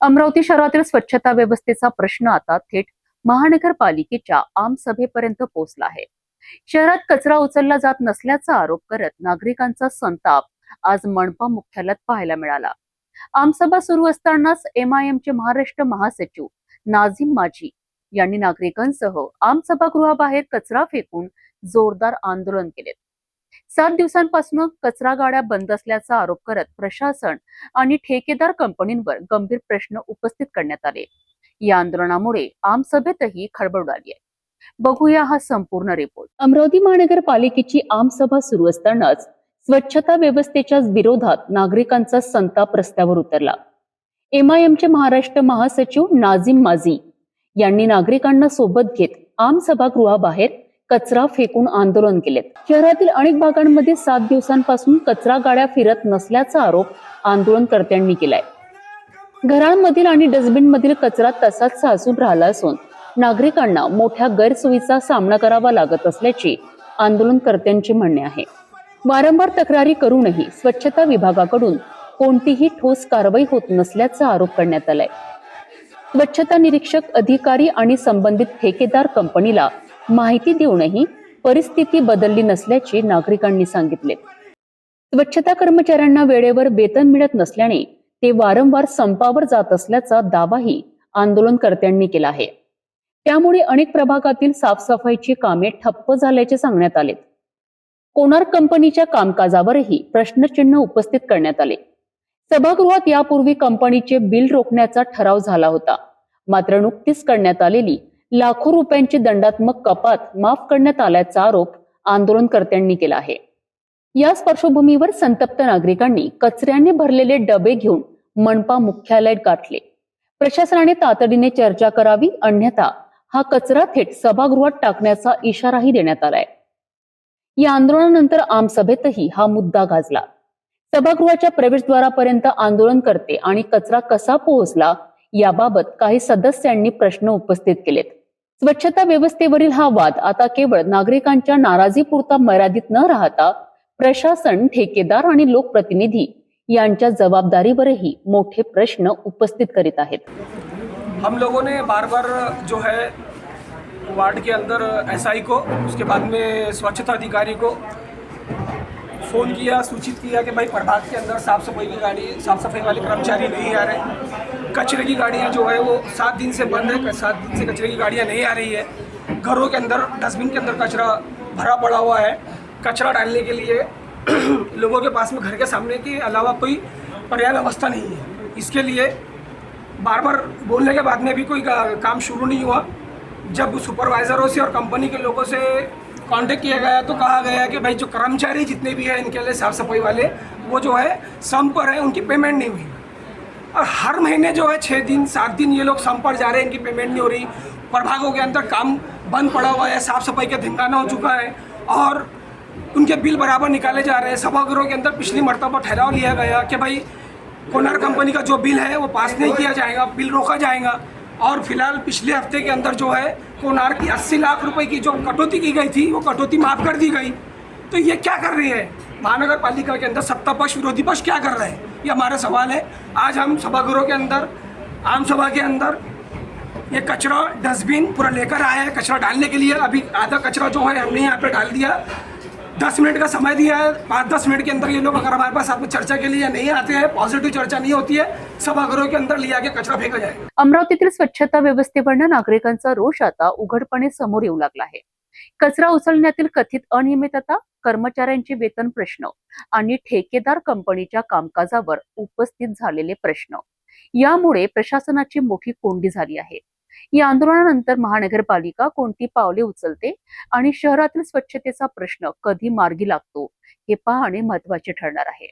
अमरावती शहरातील स्वच्छता व्यवस्थेचा प्रश्न आता थेट महानगरपालिकेच्या आमसभेपर्यंत पोहोचला आहे. शहरात कचरा उचलला जात नसल्याचा आरोप करत नागरिकांचा संताप आज मनपा मुख्यालयात पाहायला मिळाला. आमसभा सुरू असतानाच MIMचे महाराष्ट्र महासचिव नाझीम माजी यांनी नागरिकांसह आमसभागृहाबाहेर कचरा फेकून जोरदार आंदोलन केले. 7 दिवसांपासून कचरा गाड्या बंद असल्याचा आरोप करत प्रशासन आणि ठेकेदार कंपनींवर गंभीर प्रश्न उपस्थित करण्यात आले. या आंदोलनामुळे आमसभेतही खळबळ उडाली आहे. बघूया हा संपूर्ण रिपोर्ट. अमरावती महानगरपालिकेची आमसभा सुरू असतानाच स्वच्छता व्यवस्थेच्या विरोधात नागरिकांचा संताप रस्त्यावर उतरला. MIMचे महाराष्ट्र महासचिव नाझीम माजी यांनी नागरिकांना सोबत घेत आमसभागृहाबाहेर कचरा फेकून आंदोलन केले. शहरातील अनेक भागांमध्ये 7 दिवसांपासून कचरा गाड्या फिरत नसल्याचा आरोप आंदोलनकर्त्यांनी केलाय. घरांमधील आणि डस्टबिनमधील कचरा तसाच साचून राहिला असून नागरिकांना मोठ्या गैरसोयीचा सामना करावा लागत असल्याचे आंदोलनकर्त्यांचे म्हणणे आहे. वारंवार तक्रारी करूनही स्वच्छता विभागाकडून कोणतीही ठोस कारवाई होत नसल्याचा आरोप करण्यात आलाय. स्वच्छता निरीक्षक अधिकारी आणि संबंधित ठेकेदार कंपनीला माहिती देऊनही परिस्थिती बदलली नसल्याचे नागरिकांनी सांगितले. स्वच्छता कर्मचाऱ्यांना वेळेवर वेतन मिळत नसल्याने ते वारंवार संपावर जात असल्याचा दावाही आंदोलनकर्त्यांनी केला आहे. त्यामुळे अनेक प्रभागातील साफसफाईची कामे ठप्प झाल्याचे सांगण्यात आले. कोणार्क कंपनीच्या कामकाजावरही प्रश्नचिन्ह उपस्थित करण्यात आले. सभागृहात यापूर्वी कंपनीचे बिल रोखण्याचा ठराव झाला होता. मात्र नुकतीच करण्यात आलेली लाखो रुपयांची दंडात्मक कपात माफ करण्यात आल्याचा आरोप आंदोलनकर्त्यांनी केला आहे. या पार्श्वभूमीवर संतप्त नागरिकांनी कचऱ्याने भरलेले डबे घेऊन मनपा मुख्यालय गाठले. प्रशासनाने तातडीने चर्चा करावी, अन्यथा हा कचरा थेट सभागृहात टाकण्याचा इशाराही देण्यात आलाय. या आंदोलनानंतर आमसभेतही हा मुद्दा गाजला. सभागृहाच्या प्रवेशद्वारापर्यंत आंदोलनकर्ते आणि कचरा कसा पोहोचला याबाबत काही सदस्यांनी प्रश्न उपस्थित केलेत. स्वच्छता व्यवस्थेवरील हा वाद आता केवळ नागरिकांच्या नाराजीपुरता मर्यादित न राहता प्रशासन, ठेकेदार आणि लोकप्रतिनिधी यांच्या जबाबदारीवरही मोठे प्रश्न उपस्थित करीत आहेत. हम लोगों ने बार बार जो है वार्ड के अंदर SI को, उसके बाद में स्वच्छता अधिकारी को फ़ोन किया, सूचित किया कि भाई प्रभाग के अंदर साफ सफाई वाले कर्मचारी नहीं आ रहे। कचरे की गाड़ियाँ जो है वो 7 दिन से बंद है, 7 दिन से कचरे की गाड़ियाँ नहीं आ रही है। घरों के अंदर डस्टबिन के अंदर कचरा भरा पड़ा हुआ है। कचरा डालने के लिए लोगों के पास में घर के सामने के अलावा कोई पर्याप्त व्यवस्था नहीं है। इसके लिए बार बार बोलने के बाद में भी कोई काम शुरू नहीं हुआ। जब सुपरवाइज़रों से और कंपनी के लोगों से कांटेक्ट किया गया तो कहा गया कि भाई जो कर्मचारी जितने भी हैं इनके लिए साफ़ सफाई वाले वो जो है सम पर है, उनकी पेमेंट नहीं हुई। और हर महीने जो है 6 दिन 7 दिन ये लोग सम पर जा रहे हैं, इनकी पेमेंट नहीं हो रही। प्रभागों के अंदर काम बंद पड़ा हुआ है, साफ़ सफाई का धिंगाना हो चुका है और उनके बिल बराबर निकाले जा रहे हैं। सभागृहों के अंदर पिछली मरतबा ठहराव लिया गया कि भाई कोणार्क कंपनी का जो बिल है वो पास नहीं किया जाएगा, बिल रोका जाएगा। और फिलहाल पिछले हफ्ते के अंदर जो है कोणार्क की 80 लाख रुपए की जो कटौती की गई थी वो कटौती माफ़ कर दी गई। तो ये क्या कर रही है महानगर पालिका के अंदर? सत्ता पक्ष विरोधी पक्ष क्या कर रहे हैं, ये हमारा सवाल है। आज हम सभागृहों के अंदर आम सभा के अंदर ये कचरा डस्टबिन पूरा लेकर आए हैं कचरा डालने के लिए। अभी आधा कचरा जो है हमने यहाँ पे डाल दिया। 10 मिनट का समय दिया है। 5-10 मिनट के अंदर ये लोग अगर हमारे पास साथ में चर्चा के लिए नहीं आते हैं, पॉझिटिव्ह चर्चा नहीं होती है, सभागृहों के अंदर लिया के कचरा फेका जाएगा। अमरावतीतील स्वच्छता व्यवस्थेवरनं नागरिकांचा रोष आता उघडपणे समोर येऊ लागला आहे. कचरा उचलण्यातील कथित अनियमितता, कर्मचाऱ्यांचे वेतन प्रश्न आणि ठेकेदार कंपनीच्या कामकाजावर उपस्थित झालेले प्रश्न यामुळे प्रशासनाची मोठी कोंडी झाली आहे. या आंदोलनानंतर महानगरपालिका कोणती पावले उचलते आणि शहरातील स्वच्छतेचा प्रश्न कधी मार्गी लागतो हे पाहणे महत्त्वाचे ठरणार आहे.